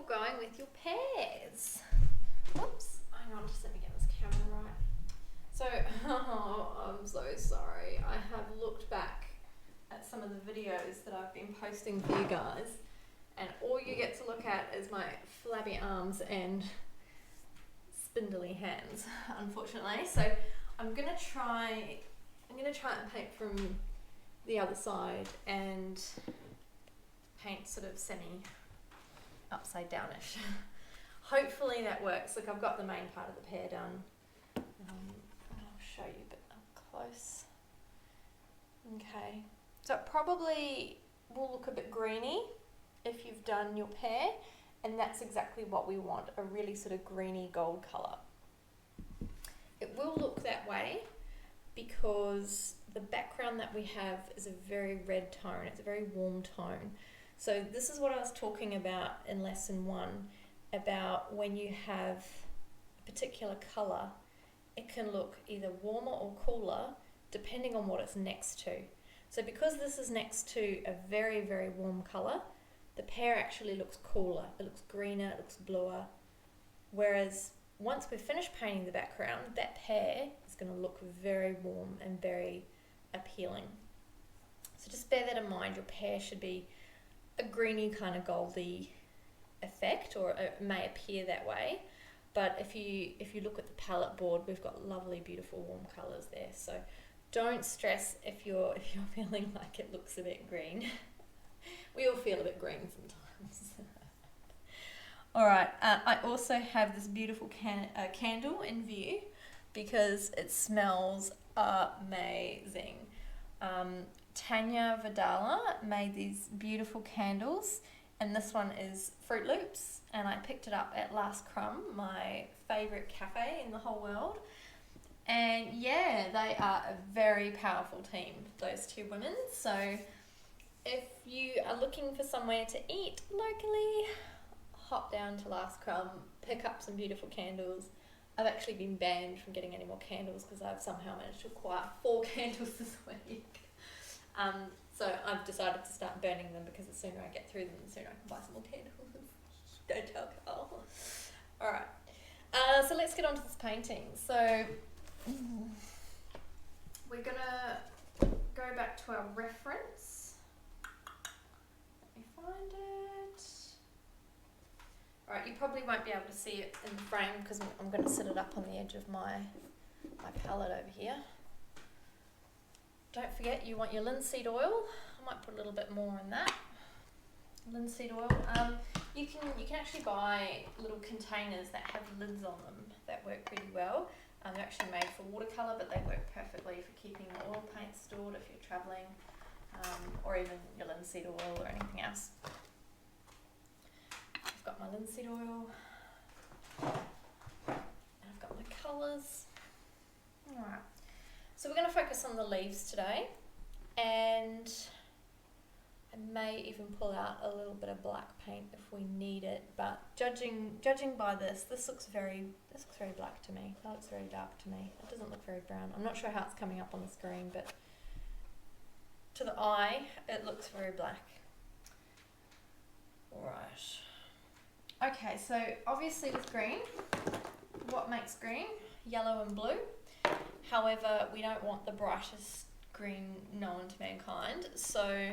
going with your pears. Whoops, hang on, just let me get this camera right. So, I'm so sorry. I have looked back at some of the videos that I've been posting for you guys, and all you get to look at is my flabby arms and spindly hands, unfortunately. So I'm gonna try and paint from the other side and paint sort of semi upside downish. Hopefully that works. Look, I've got the main part of the pear done. I'll show you a bit up close. Okay, so it probably will look a bit greeny if you've done your pear, and that's exactly what we want, a really sort of greeny gold colour. It will look that way because the background that we have is a very red tone, it's a very warm tone. So this is what I was talking about in lesson 1, about when you have a particular colour, it can look either warmer or cooler depending on what it's next to. So because this is next to a very, very warm colour, the pear actually looks cooler, it looks greener, it looks bluer, whereas once we've finished painting the background, that pear is going to look very warm and very appealing. So just bear that in mind, your pear should be a greeny kind of goldy effect, or it may appear that way, but if you look at the palette board, we've got lovely beautiful warm colours there. So don't stress if you're feeling like it looks a bit green. We all feel a bit green sometimes. Alright, I also have this beautiful candle in view because it smells amazing. Tanya Vidala made these beautiful candles, and this one is Fruit Loops, and I picked it up at Last Crumb, my favourite cafe in the whole world. And yeah, they are a very powerful team, those two women. So if you are looking for somewhere to eat locally, hop down to Last Crumb, pick up some beautiful candles. I've actually been banned from getting any more candles because I've somehow managed to acquire 4 candles this week. So I've decided to start burning them because the sooner I get through them, the sooner I can buy some more candles. Don't tell Carl. Alright, so let's get on to this painting. So we're gonna go back to our reference. Let me find it. Alright, you probably won't be able to see it in the frame because I'm going to set it up on the edge of my palette over here. Don't forget you want your linseed oil. I might put a little bit more in that. Linseed oil. You can actually buy little containers that have lids on them that work really well. They're actually made for watercolour, but they work perfectly for keeping your oil paint stored if you're travelling, or even your linseed oil or anything else. I've got my linseed oil, and I've got my colours. Alright, so we're going to focus on the leaves today, and I may even pull out a little bit of black paint if we need it, but judging by this looks very black to me. That looks very dark to me. It doesn't look very brown. I'm not sure how it's coming up on the screen, but to the eye, it looks very black. Alright. Okay, so obviously with green, what makes green? Yellow and blue. However, we don't want the brightest green known to mankind, so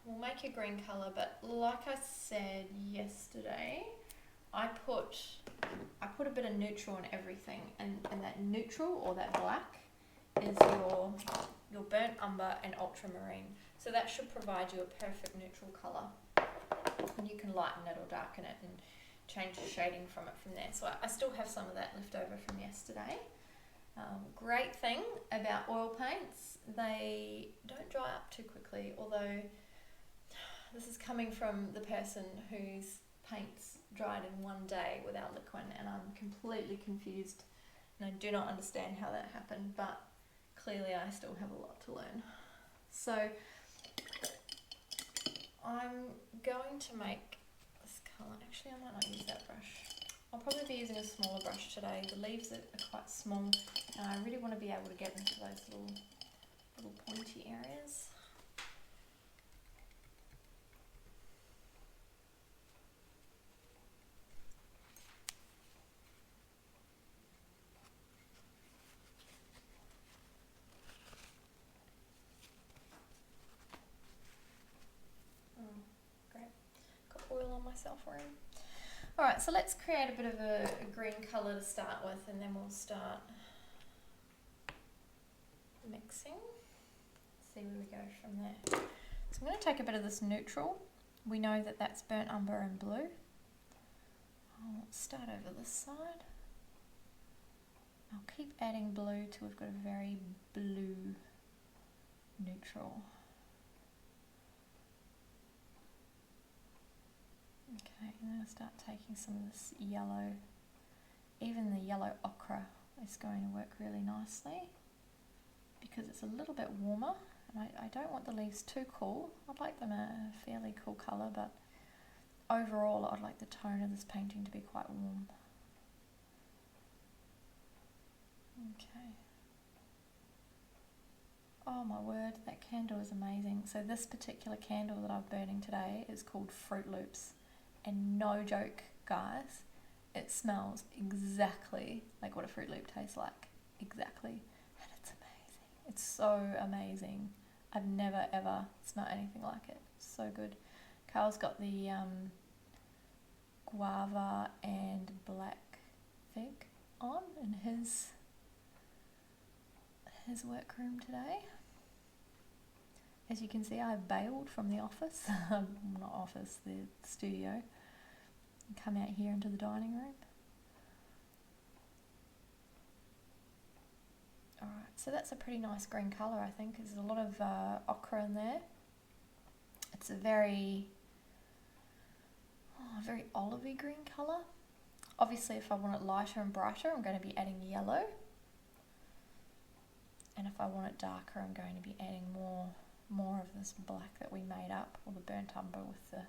we'll make a green colour, but like I said yesterday, I put a bit of neutral in everything, and that neutral, or that black, is your burnt umber and ultramarine. So that should provide you a perfect neutral colour. And you can lighten it or darken it and change the shading from it from there. So I still have some of that left over from yesterday. Great thing about oil paints, they don't dry up too quickly, although this is coming from the person whose paints dried in one day without liquid, and I'm completely confused and I do not understand how that happened, but clearly I still have a lot to learn. So I'm going to make this colour. Actually, I might not use that brush. I'll probably be using a smaller brush today. The leaves are quite small, and I really want to be able to get into those little pointy areas. myself room. Alright, so let's create a bit of a green colour to start with, and then we'll start mixing. See where we go from there. So I'm going to take a bit of this neutral. We know that that's burnt umber and blue. I'll start over this side. I'll keep adding blue till we've got a very blue neutral. Okay, and then I'll start taking some of this yellow. Even the yellow ochre is going to work really nicely because it's a little bit warmer, and I don't want the leaves too cool. I'd like them a fairly cool colour, but overall I'd like the tone of this painting to be quite warm. Okay. Oh my word, that candle is amazing. So this particular candle that I'm burning today is called Fruit Loops. And no joke, guys, it smells exactly like what a Fruit Loop tastes like. Exactly. And it's amazing. It's so amazing. I've never ever smelled anything like it. So good. Carl's got the guava and black fig on in his workroom today. As you can see, I've bailed from the office, not office, the studio, and come out here into the dining room. Alright, so that's a pretty nice green colour, I think. There's a lot of ochre in there. It's a very olivey green colour. Obviously, if I want it lighter and brighter, I'm going to be adding yellow. And if I want it darker, I'm going to be adding more of this black that we made up, or the burnt umber with the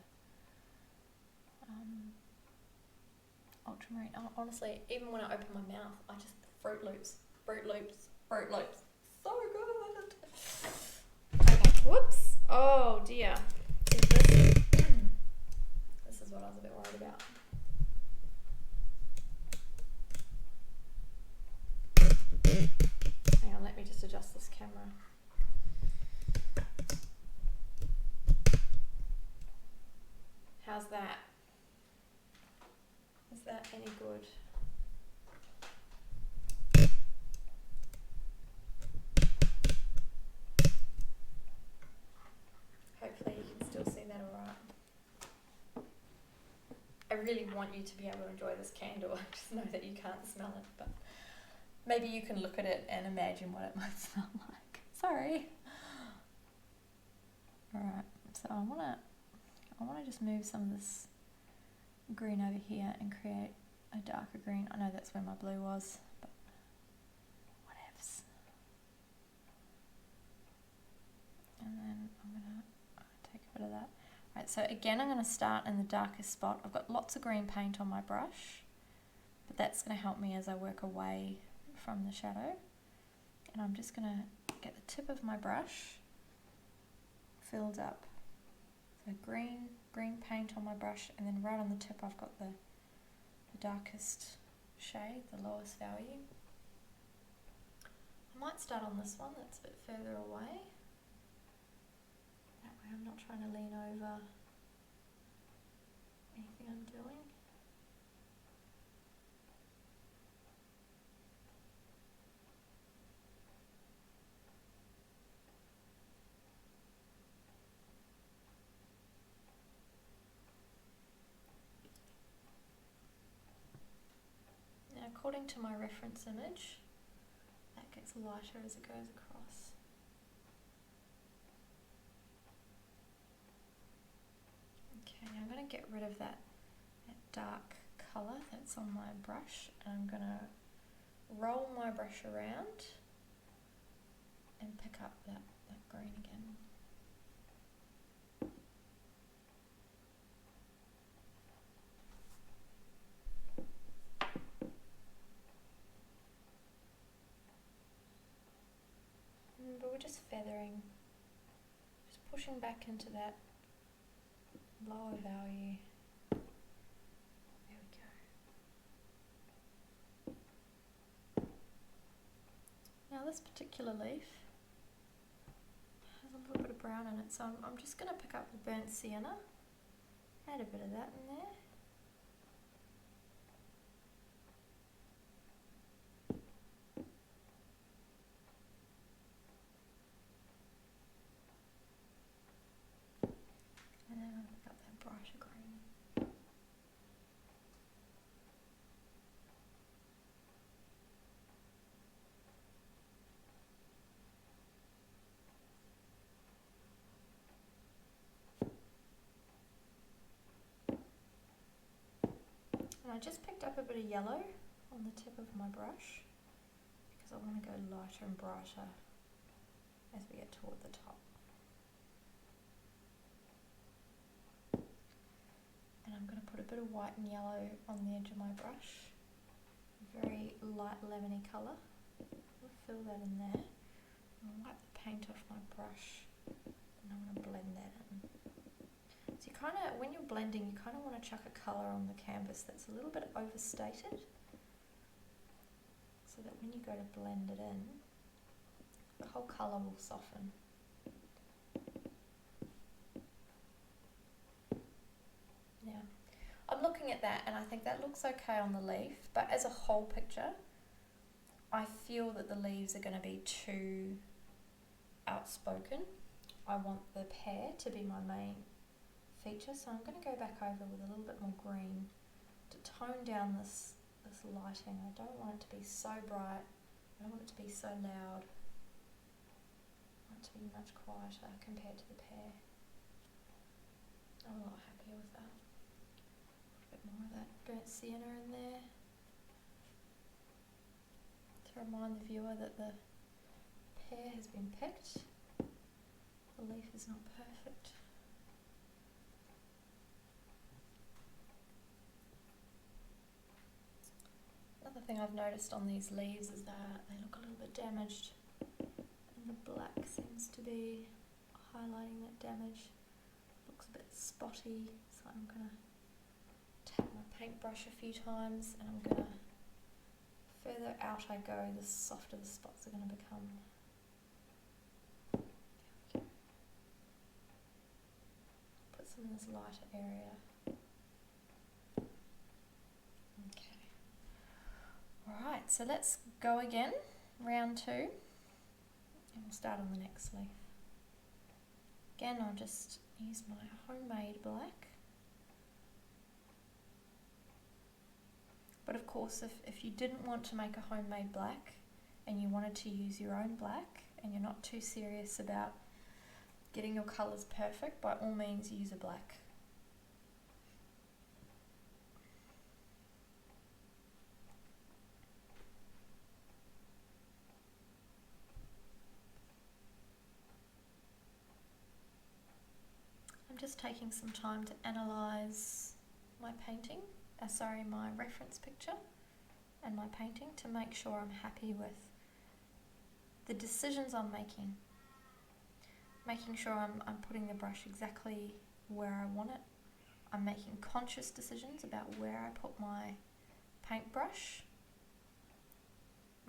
ultramarine. Oh, honestly, even when I open my mouth, I just Fruit Loops. So good. Okay, whoops. Oh dear. This is what I was a bit worried about. Hang on, let me just adjust this camera. How's that? Is that any good? Hopefully you can still see that alright. I really want you to be able to enjoy this candle. I just know that you can't smell it, but maybe you can look at it and imagine what it might smell like. Sorry. Alright, so I want to just move some of this green over here and create a darker green. I know that's where my blue was, but whatevs. And then I'm going to take a bit of that. Right, so again I'm going to start in the darkest spot. I've got lots of green paint on my brush, but that's going to help me as I work away from the shadow. And I'm just going to get the tip of my brush filled up. So green paint on my brush, and then right on the tip I've got the darkest shade, the lowest value. I might start on this one that's a bit further away. That way I'm not trying to lean over anything I'm doing. According to my reference image, that gets lighter as it goes across. Okay, I'm going to get rid of that dark colour that's on my brush, and I'm going to roll my brush around and pick up that green again. But we're just feathering, just pushing back into that lower value. There we go. Now this particular leaf has a little bit of brown in it, so I'm just going to pick up the burnt sienna Add a bit of that in there. And then I'll pick up that brighter green. And I just picked up a bit of yellow on the tip of my brush because I want to go lighter and brighter as we get toward the top. And I'm going to put a bit of white and yellow on the edge of my brush. Very light lemony colour. I'll fill that in there. I'll wipe the paint off my brush and I'm going to blend that in. So you kind of, when you're blending, you kind of want to chuck a colour on the canvas that's a little bit overstated, so that when you go to blend it in, the whole colour will soften. Yeah, I'm looking at that and I think that looks okay on the leaf, but as a whole picture, I feel that the leaves are going to be too outspoken. I want the pear to be my main feature, so I'm going to go back over with a little bit more green to tone down this lighting. I don't want it to be so bright, I don't want it to be so loud. I want it to be much quieter compared to the pear. I'm a lot happier with that. Put a bit more of that burnt sienna in there to remind the viewer that the pear has been picked. The leaf is not perfect. Another thing I've noticed on these leaves is that they look a little bit damaged, and the black seems to be highlighting that damage. Looks a bit spotty, so I'm going to tap my paintbrush a few times, and I'm going to, further out I go, the softer the spots are going to become. Put some in this lighter area. Alright, so let's go again, round 2, and we'll start on the next leaf. Again, I'll just use my homemade black. But of course, if you didn't want to make a homemade black and you wanted to use your own black and you're not too serious about getting your colours perfect, by all means use a black. I'm just taking some time to analyse my painting, my reference picture and my painting to make sure I'm happy with the decisions I'm making. Making sure I'm putting the brush exactly where I want it. I'm making conscious decisions about where I put my paintbrush,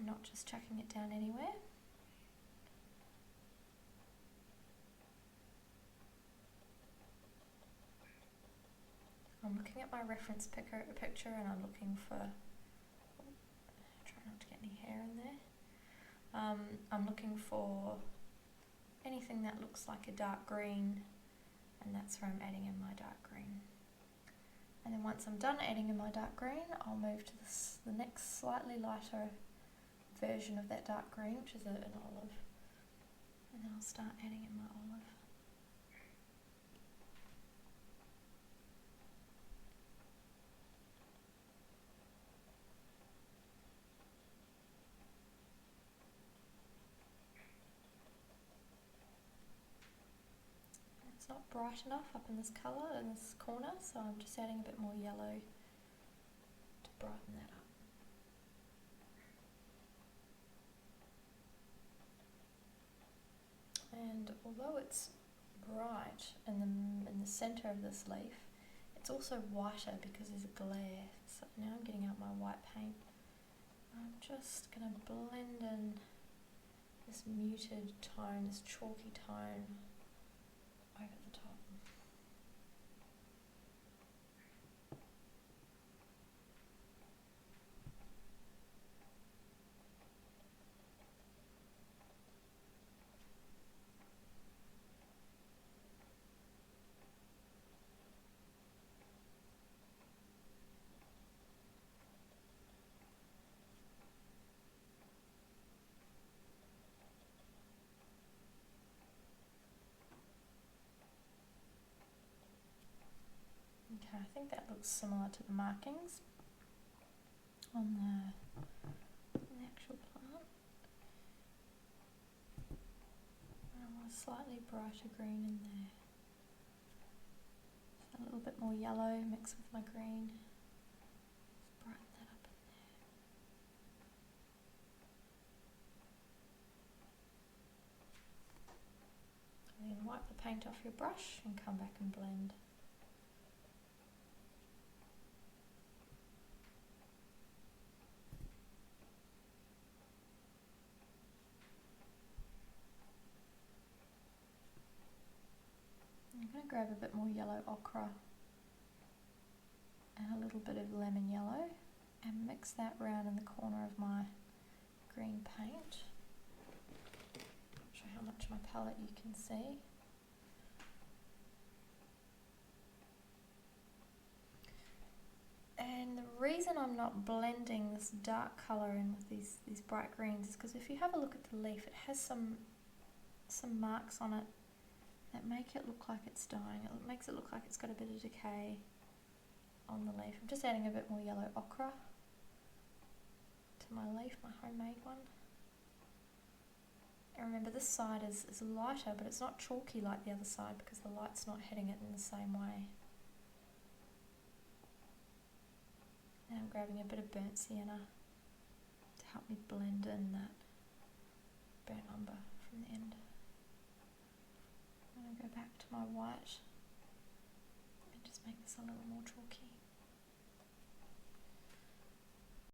not just chucking it down anywhere. I'm looking at my reference picture and I'm looking for, try not to get any hair in there. I'm looking for anything that looks like a dark green, and that's where I'm adding in my dark green. And then once I'm done adding in my dark green, I'll move to the next slightly lighter version of that dark green, which is an olive. And then I'll start adding in my olive. It's not bright enough up in this colour, in this corner, so I'm just adding a bit more yellow to brighten that up. And although it's bright in the centre of this leaf, it's also whiter because there's a glare. So now I'm getting out my white paint. I'm just going to blend in this muted tone, this chalky tone over the top. Okay, I think that looks similar to the markings on the actual plant. I want a slightly brighter green in there. So a little bit more yellow mixed with my green. Just brighten that up in there. And then wipe the paint off your brush and come back and blend. I'm going to grab a bit more yellow ochre and a little bit of lemon yellow and mix that round in the corner of my green paint. Not sure how much of my palette you can see. And the reason I'm not blending this dark colour in with these bright greens is because if you have a look at the leaf, it has some marks on it that make it look like it's dying. It makes it look like it's got a bit of decay on the leaf. I'm just adding a bit more yellow ochre to my leaf, my homemade one. And remember, this side is lighter, but it's not chalky like the other side because the light's not hitting it in the same way. Now I'm grabbing a bit of burnt sienna to help me blend in that burnt umber from the end. I'm going to go back to my white and just make this a little more chalky.